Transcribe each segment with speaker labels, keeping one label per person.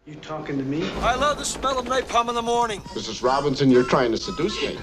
Speaker 1: You talking to me?
Speaker 2: I love the smell of napalm in the morning.
Speaker 3: Mrs. Robinson, you're trying to seduce me.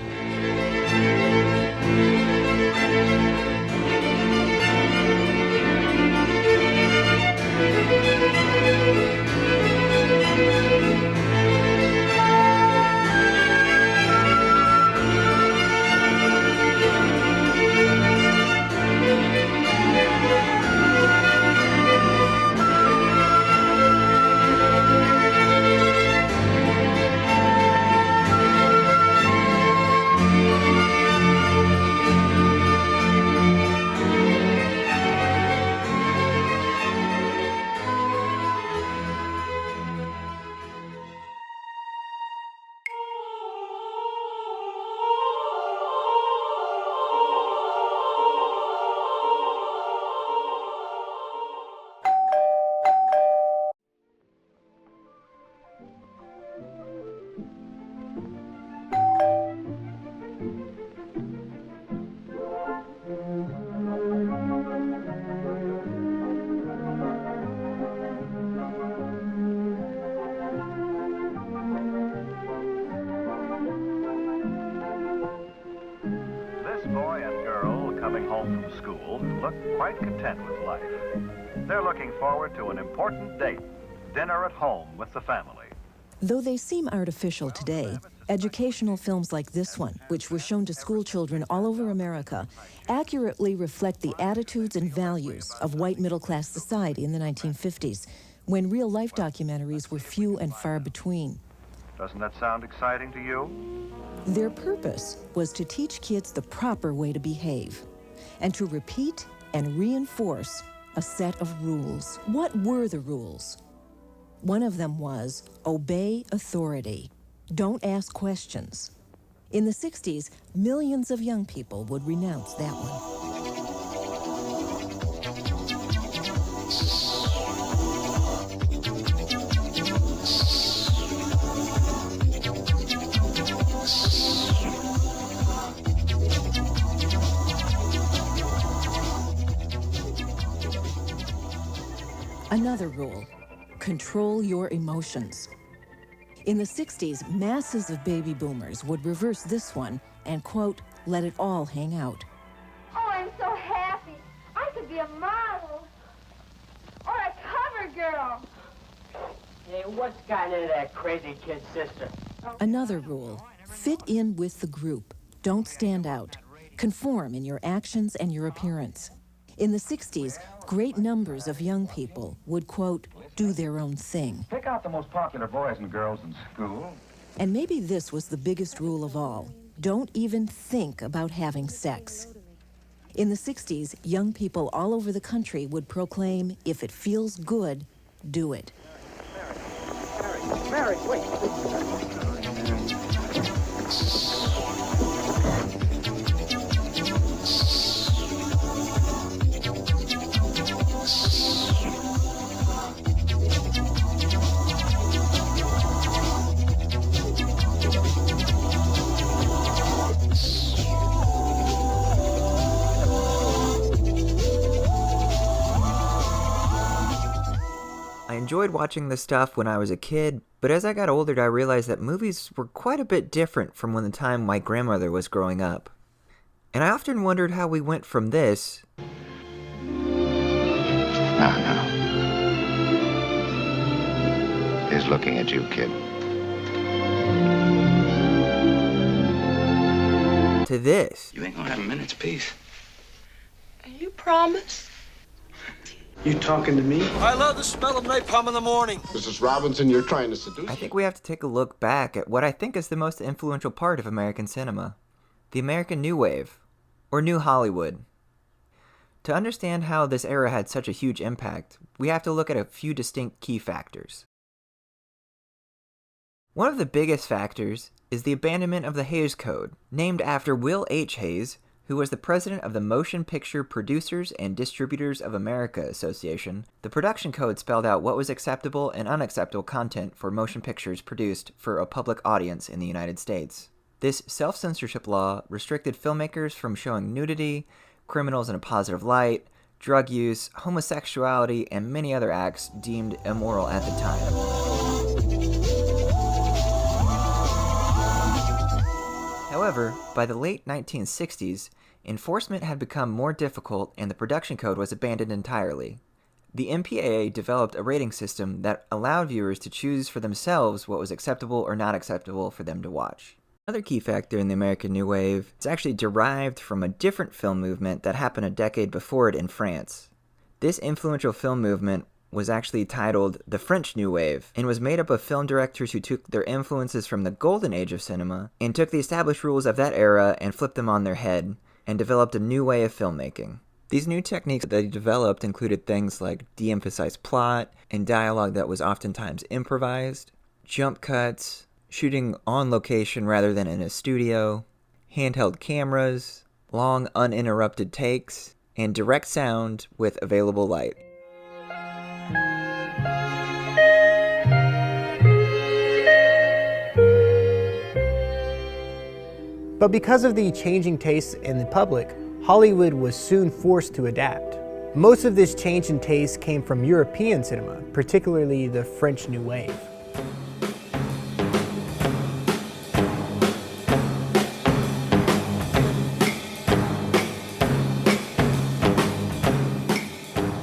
Speaker 4: Coming home from school look quite content with life. They're looking forward to an important date, dinner at home with the family.
Speaker 5: Though they seem artificial today, educational films like this one, which were shown to school children all over America, accurately reflect the attitudes and values of white middle-class society in the 1950s, when real-life documentaries were few and far between.
Speaker 4: Doesn't that sound exciting to you?
Speaker 5: Their purpose was to teach kids the proper way to behave, and to repeat and reinforce a set of rules. What were the rules? One of them was obey authority. Don't ask questions. In the 60s, millions of young people would renounce that one. Another rule, control your emotions. In the 60s, masses of baby boomers would reverse this one and, quote, let it all hang out.
Speaker 6: Oh, I'm so happy. I could be a model. Or a cover girl.
Speaker 7: Hey, what's gotten into that crazy kid's sister?
Speaker 5: Another rule, fit in with the group. Don't stand out. Conform in your actions and your appearance. In the 60s, great numbers of young people would, quote, do their own thing.
Speaker 8: Pick out the most popular boys and girls in school.
Speaker 5: And maybe this was the biggest rule of all. Don't even think about having sex. In the 60s, young people all over the country would proclaim, if it feels good, do it.
Speaker 7: Mary, wait.
Speaker 9: I enjoyed watching this stuff when I was a kid, but as I got older I realized that movies were quite a bit different from when the time my grandmother was growing up. And I often wondered how we went from this
Speaker 8: He's looking at you, kid.
Speaker 9: to this.
Speaker 1: You ain't gonna have a minute's peace.
Speaker 6: You promise?
Speaker 1: You talking to me?
Speaker 2: I love the smell of napalm in the morning.
Speaker 3: Mrs. Robinson, you're trying to seduce
Speaker 9: I
Speaker 3: me.
Speaker 9: think we have to take a look back at what I think is the most influential part of American cinema. The American New Wave, or New Hollywood. To understand how this era had such a huge impact, we have to look at a few distinct key factors. One of the biggest factors is the abandonment of the Hays Code, named after Will H. Hays, who was the president of the Motion Picture Producers and Distributors of America Association. The production code spelled out what was acceptable and unacceptable content for motion pictures produced for a public audience in the United States. This self-censorship law restricted filmmakers from showing nudity, criminals in a positive light, drug use, homosexuality, and many other acts deemed immoral at the time. However, by the late 1960s, enforcement had become more difficult and the production code was abandoned entirely. The MPAA developed a rating system that allowed viewers to choose for themselves what was acceptable or not acceptable for them to watch. Another key factor in the American New Wave is actually derived from a different film movement that happened a decade before it in France. This influential film movement was actually titled the French New Wave and was made up of film directors who took their influences from the golden age of cinema and took the established rules of that era and flipped them on their head and developed a new way of filmmaking. These new techniques that they developed included things like de-emphasized plot and dialogue that was oftentimes improvised, jump cuts, shooting on location rather than in a studio, handheld cameras, long uninterrupted takes, and direct sound with available light.
Speaker 10: But because of the changing tastes in the public, Hollywood was soon forced to adapt. Most of this change in taste came from European cinema, particularly the French New Wave.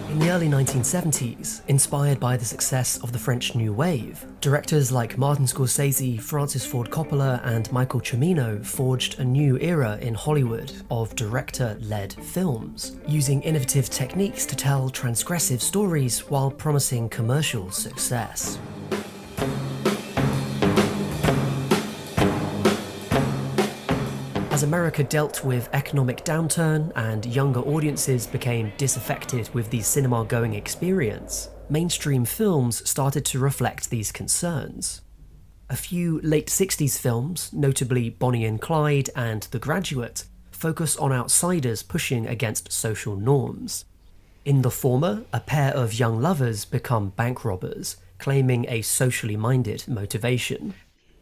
Speaker 11: In the early 1970s, inspired by the success of the French New Wave, directors like Martin Scorsese, Francis Ford Coppola, and Michael Cimino forged a new era in Hollywood of director-led films, using innovative techniques to tell transgressive stories while promising commercial success. As America dealt with economic downturn and younger audiences became disaffected with the cinema-going experience, mainstream films started to reflect these concerns. A few late 60s films, notably Bonnie and Clyde and The Graduate, focus on outsiders pushing against social norms. In the former, a pair of young lovers become bank robbers, claiming a socially minded motivation.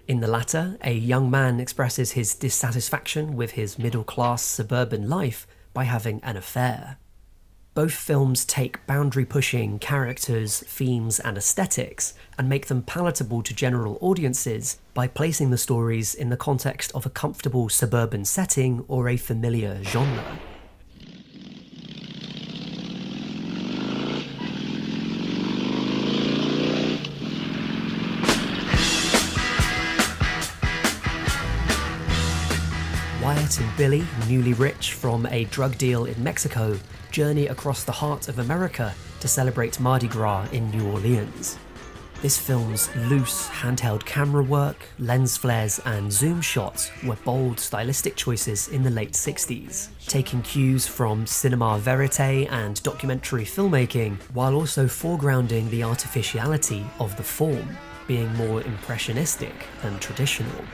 Speaker 11: In the latter, a young man expresses his dissatisfaction with his middle-class suburban life by having an affair. Both films take boundary-pushing characters, themes, and aesthetics and make them palatable to general audiences by placing the stories in the context of a comfortable suburban setting or a familiar genre. Wyatt and Billy, newly rich from a drug deal in Mexico, journey across the heart of America to celebrate Mardi Gras in New Orleans. This film's loose, handheld camera work, lens flares, and zoom shots were bold stylistic choices in the late 60s, taking cues from cinema verite and documentary filmmaking, while also foregrounding the artificiality of the form, being more impressionistic than traditional.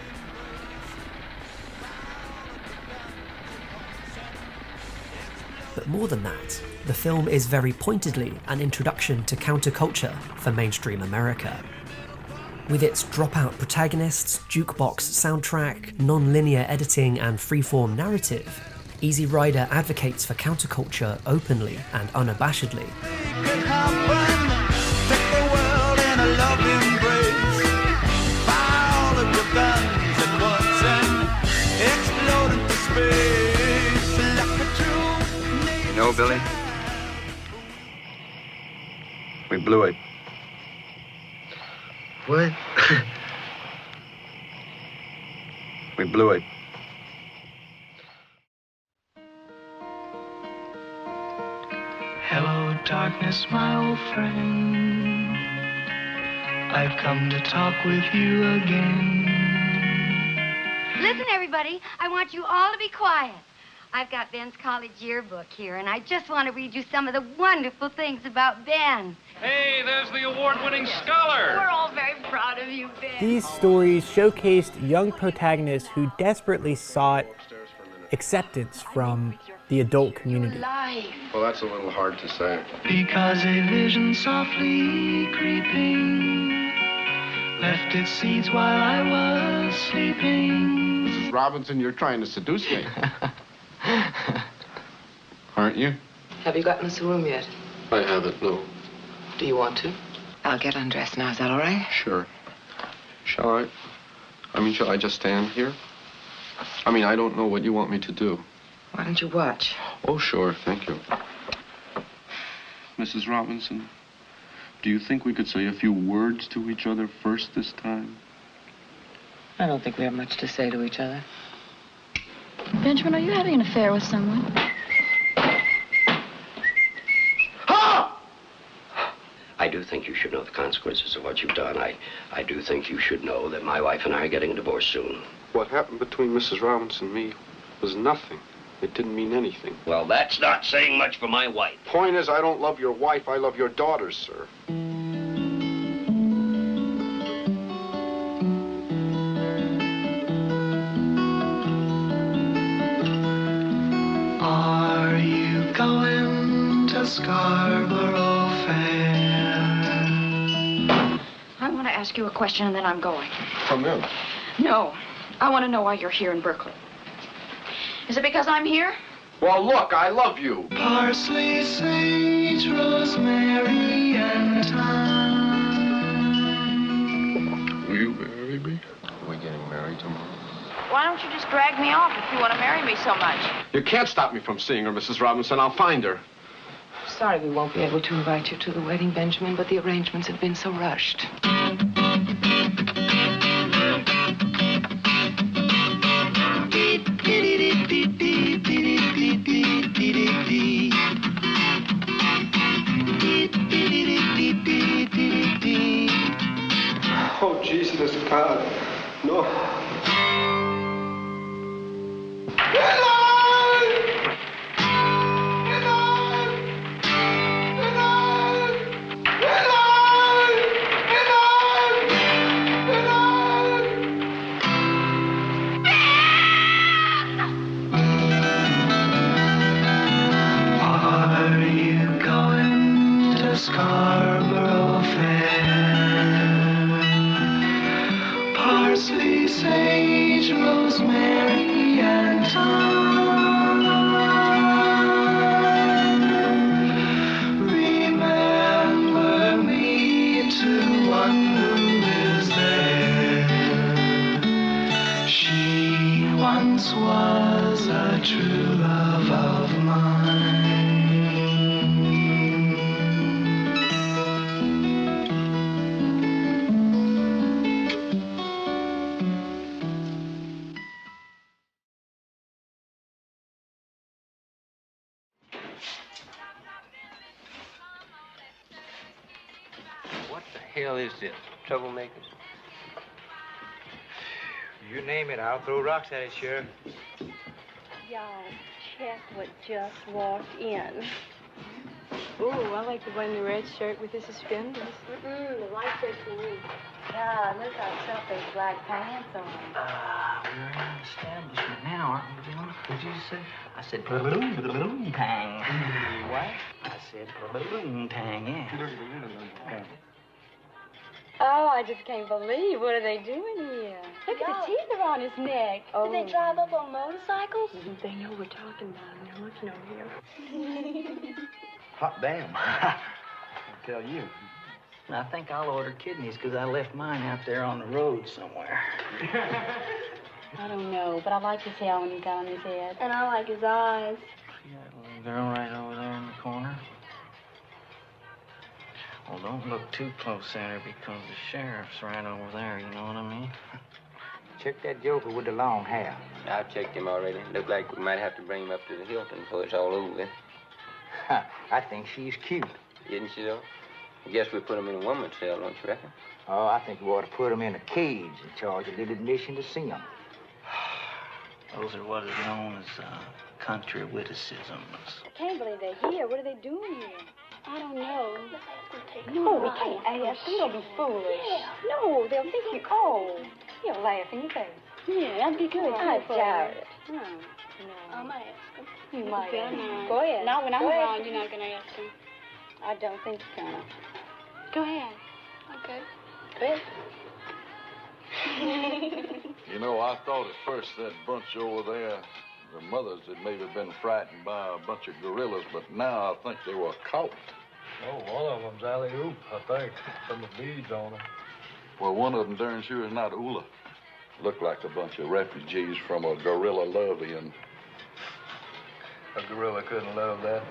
Speaker 11: But more than that, the film is very pointedly an introduction to counterculture for mainstream America. With its dropout protagonists, jukebox soundtrack, non-linear editing, and freeform narrative, Easy Rider advocates for counterculture openly and unabashedly.
Speaker 8: You know, Billy, we blew it.
Speaker 1: What?
Speaker 8: We blew it.
Speaker 12: Hello, darkness, my old friend. I've come to talk with you again.
Speaker 6: Listen, everybody, I want you all to be quiet. I've got Ben's college yearbook here, and I just want to read you some of the wonderful things about Ben.
Speaker 13: Hey, there's the award-winning scholar.
Speaker 6: We're all very proud of you, Ben.
Speaker 10: These stories showcased young protagonists who desperately sought acceptance from the adult community.
Speaker 3: Well, that's a little hard to say.
Speaker 12: Because a vision softly creeping left its seeds while I was sleeping.
Speaker 3: Mrs. Robinson, you're trying to seduce me. Aren't you?
Speaker 14: Have you gotten us a room yet?
Speaker 3: I haven't, no.
Speaker 14: Do you want to? I'll get undressed now. Is that all right?
Speaker 3: Sure. Shall I just stand here? I mean, I don't know what you want me to do.
Speaker 14: Why don't you watch?
Speaker 3: Oh, sure, thank you. Mrs. Robinson, do you think we could say a few words to each other first this time?
Speaker 14: I don't think we have much to say to each other.
Speaker 15: Benjamin, are you having an affair with someone?
Speaker 16: I do think you should know the consequences of what you've done. I do think you should know that my wife and I are getting a divorce soon.
Speaker 3: What happened between Mrs. Robinson and me was nothing. It didn't mean anything.
Speaker 16: Well, that's not saying much for my wife.
Speaker 3: Point is, I don't love your wife, I love your daughters, sir.
Speaker 12: Are you going to Scarborough Fair?
Speaker 15: I want to ask you a question and then I'm going.
Speaker 3: Come in.
Speaker 15: No, I want to know why you're here in Berkeley. Is it because I'm here?
Speaker 3: Well, look, I love you.
Speaker 12: Parsley, sage, rosemary, and thyme.
Speaker 3: Will you marry me? We're getting married tomorrow.
Speaker 15: Why don't you just drag me off if you want to marry me so much?
Speaker 3: You can't stop me from seeing her, Mrs. Robinson. I'll find her.
Speaker 14: Sorry we won't be able to invite you to the wedding, Benjamin, but the arrangements have been so rushed.
Speaker 1: Oh, Jesus, God. No.
Speaker 12: Are you going to Scarborough Fair? Parsley, sage, rosemary, and thyme. Remember me to one who is there. She once was a true love of mine.
Speaker 17: What the hell is this? Troublemaker? You name it, I'll throw rocks at it, Sheriff.
Speaker 18: Y'all, check what just walked in. Ooh, I like the one in the red shirt with the suspenders. The light shirt for me.
Speaker 6: God, look how tough those black pants are.
Speaker 17: We're in an establishment now, aren't we, Jim? What did you say? I said balloon tang. What? I said balloon tang, yeah.
Speaker 18: Oh, I just can't believe. What are they doing here? Look at the teeth are on his neck.
Speaker 6: Oh.
Speaker 18: Did they drive up on motorcycles? They know we're talking about them. They're looking over here.
Speaker 17: Hot damn. I tell you. I think I'll order kidneys because I left mine out there on the road somewhere.
Speaker 18: I don't know, but I like his hair when he's got on his head. And I like his eyes.
Speaker 17: See that little girl right over there in the corner? Well, don't look too close at her because the sheriff's right over there, you know what I mean? Check that joker with the long hair.
Speaker 19: I've checked him already. Look like we might have to bring him up to the Hilton before it's all over with.
Speaker 17: I think she's cute.
Speaker 19: Isn't she, though? I guess we put him in a woman's cell, don't you reckon?
Speaker 17: Oh, I think we ought to put him in a cage and charge a little admission to see him. Those are what is known as country witticisms.
Speaker 18: I can't believe they're here. What are they doing here? I don't know. No, we can't ask them. They'll be foolish. Yeah. No, they'll think you... Oh, you'll laugh in your face. Yeah, that'd be good. I doubt it. No. I might ask them. You might ask them. Go ahead. No, when I'm around, you're not going to ask them. I don't think you're going to. Go ahead. Okay. Go ahead.
Speaker 20: You know, I thought at first that bunch over there, the mothers had maybe been frightened by a bunch of gorillas, but now I think they were caught.
Speaker 21: Oh, one of them's alley-oop, I think. Some of the beads on her.
Speaker 20: Well, one of them darn sure is not Ula. Looked like a bunch of refugees from a guerrilla love-in.
Speaker 21: A gorilla couldn't love that.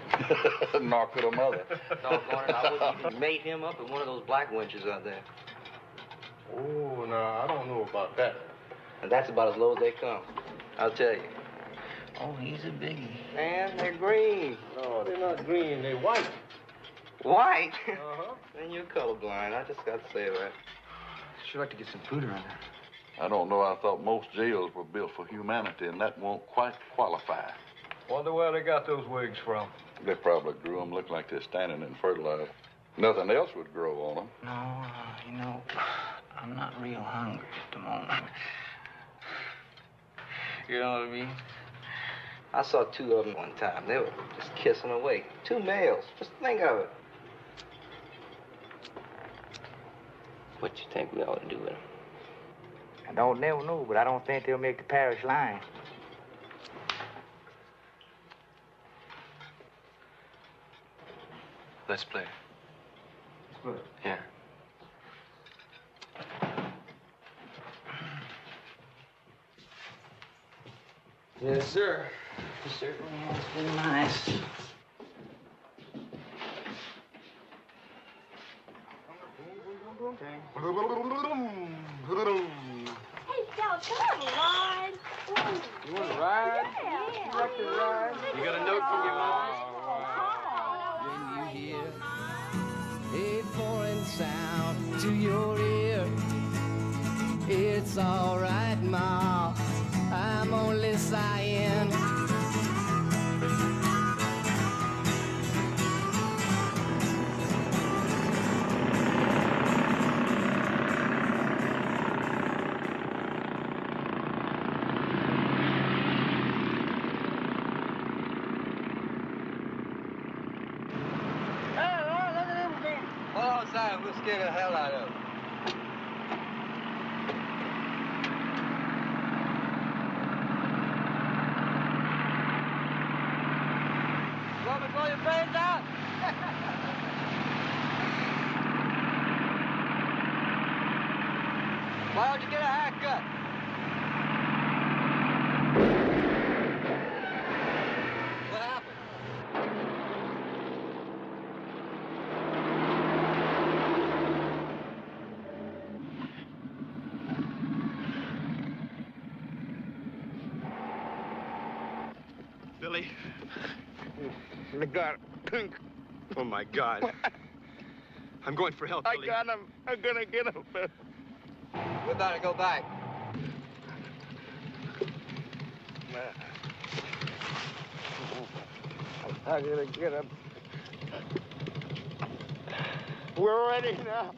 Speaker 20: Nor could a mother.
Speaker 19: Doggone it, I wouldn't even mate him up in one of those black wenches out there.
Speaker 21: Oh, no, I don't know about that.
Speaker 19: And that's about as low as they come, I'll tell you.
Speaker 17: Oh, he's a biggie.
Speaker 19: Man, they're green.
Speaker 21: No, they're not green, they're white.
Speaker 19: White?
Speaker 21: Uh-huh.
Speaker 19: Then you're colorblind. I just got to say that.
Speaker 17: Sure like to get some food around there.
Speaker 20: I don't know. I thought most jails were built for humanity, and that won't quite qualify.
Speaker 21: Wonder where they got those wigs from.
Speaker 20: They probably grew them. Look like they're standing in fertilizer. Nothing else would grow on them.
Speaker 17: No, you know, I'm not real hungry at the moment. You know what I mean?
Speaker 19: I saw two of them one time. They were just kissing away. Two males. Just think of it. What you think we ought to do with them?
Speaker 17: I don't never know, but I don't think they'll make the parish line.
Speaker 19: Let's play.
Speaker 17: Good.
Speaker 19: Yeah.
Speaker 17: Yes, sir. It certainly has been nice.
Speaker 18: Hey, Scout, come on, ride.
Speaker 21: You want to ride?
Speaker 18: Yeah.
Speaker 21: You like to ride?
Speaker 19: You got a note from your mom?
Speaker 12: When you hear a foreign sound to your ear, it's all right, Ma. I'm only sighing.
Speaker 19: Hold on, Simon. We'll scare the hell out of them. You want me to blow your brains out? Why don't you get a haircut? What happened?
Speaker 1: Billy. I got him. Oh, my God. I'm going for help, Billy.
Speaker 17: I got him. I'm gonna get him.
Speaker 19: We better go back.
Speaker 17: I'm gonna get him. We're ready now.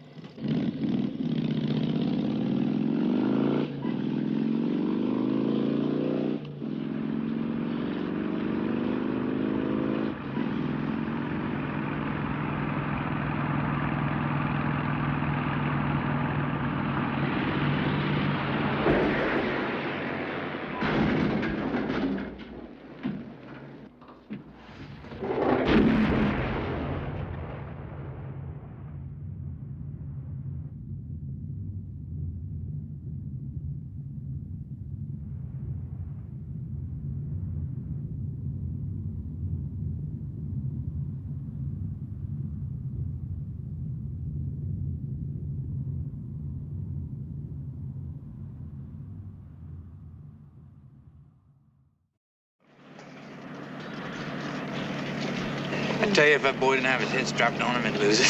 Speaker 17: I tell you, if that boy didn't have his head strapped on him, he'd lose it.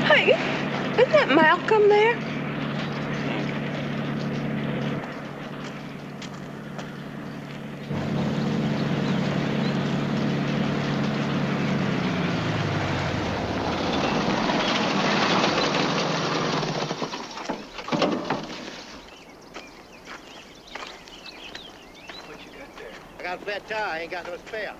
Speaker 14: Hey, isn't that Malcolm there?
Speaker 17: What you got there?
Speaker 4: flat tire. I ain't got no spare.